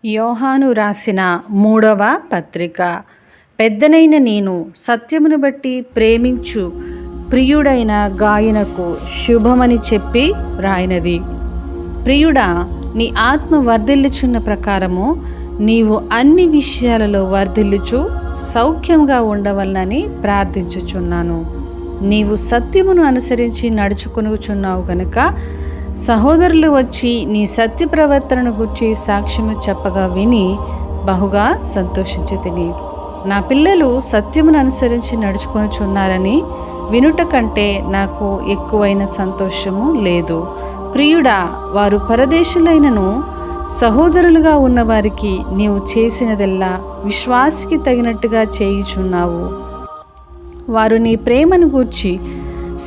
యోహాను రాసిన 3వ పత్రిక. పెద్దనైన నేను సత్యమును బట్టి ప్రేమించు ప్రియుడైన గాయనకు శుభమని చెప్పి రాయినది. ప్రియుడా, నీ ఆత్మ వర్ధిల్లుచున్న ప్రకారము నీవు అన్ని విషయాలలో వర్ధిల్లుచు సౌఖ్యంగా ఉండవలనని ప్రార్థించుచున్నాను. నీవు సత్యమును అనుసరించి నడుచుకొనుచున్నావు గనుక సహోదరులు వచ్చి నీ సత్య ప్రవర్తనను గురించి సాక్ష్యము చెప్పగా విని బహుగా సంతోషించితిని. నా పిల్లలు సత్యమును అనుసరించి నడుచుకొనుచున్నారని వినుట కంటే నాకు ఎక్కువైన సంతోషము లేదు. ప్రియుడా, వారు పరదేశులైనను సహోదరులుగా ఉన్నవారికి నీవు చేసినదెల్లా విశ్వాసికి తగినట్టుగా చేయుచున్నావు. వారు నీ ప్రేమను గూర్చి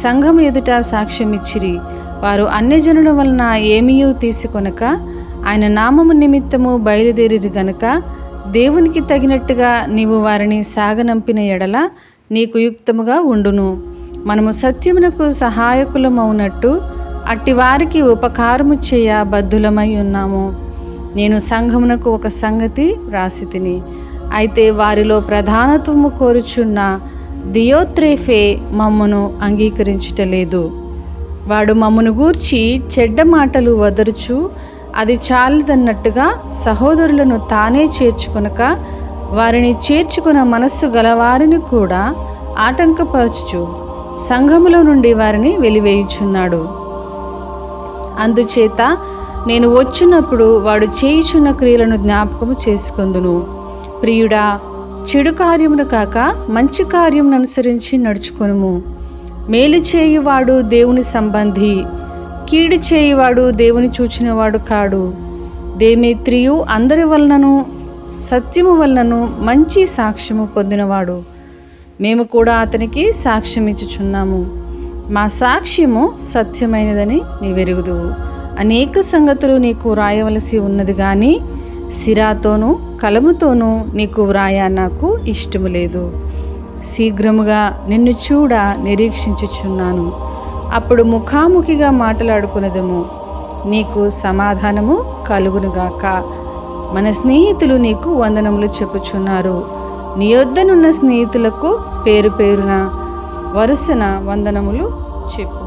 సంఘము ఎదుట సాక్ష్యమిచ్చిరి. వారు అన్యజనుల వలన ఏమీయూ తీసుకొనక ఆయన నామము నిమిత్తము బయలుదేరిరి గనుక దేవునికి తగినట్టుగా నీవు వారిని సాగనంపిన ఎడల నీకు యుక్తముగా ఉండును. మనము సత్యమునకు సహాయకులమవునట్టు అట్టి వారికి ఉపకారము చేయ బద్ధులమై ఉన్నాము. నేను సంఘమునకు ఒక సంగతి వ్రాసితిని. అయితే వారిలో ప్రధానత్వము కోరుచున్న దియోత్రేఫే మమ్మను అంగీకరించుటలేదు. వాడు మమ్మను గూర్చి చెడ్డ మాటలు వదరుచు అది చాలదన్నట్టుగా సహోదరులను తానే చేర్చుకొనక వారిని చేర్చుకున్న మనస్సు గలవారిని కూడా ఆటంకపరచుచు సంఘములో నుండి వారిని వెలివేయుచున్నాడు. అందుచేత నేను వచ్చినప్పుడు వాడు చేయుచున్న క్రియలను జ్ఞాపకము చేసుకొందును. ప్రియుడా, చెడు కార్యమును కాక మంచి కార్యమును అనుసరించి నడుచుకొనుము. మేలు చేయువాడు దేవుని సంబంధి, కీడు చేయువాడు దేవుని చూచినవాడు కాడు. దేమేత్రియు అందరి వలనను సత్యము వలనను మంచి సాక్ష్యము పొందినవాడు. మేము కూడా అతనికి సాక్ష్యం ఇచ్చుచున్నాము. మా సాక్ష్యము సత్యమైనదని నీవెరుగుదువు. అనేక సంగతులు నీకు వ్రాయవలసి ఉన్నది కానీ సిరాతోనూ కలముతోనూ నీకు వ్రాయ నాకు ఇష్టము లేదు. శీఘ్రముగా నిన్ను చూడ నిరీక్షించుచున్నాను. అప్పుడు ముఖాముఖిగా మాట్లాడుకునేదము. నీకు సమాధానము కలుగునుగాక. మన స్నేహితులు నీకు వందనములు చెప్పుచున్నారు. నీ యొద్దనున్న స్నేహితులకు పేరు పేరున వరుసన వందనములు చెప్పు.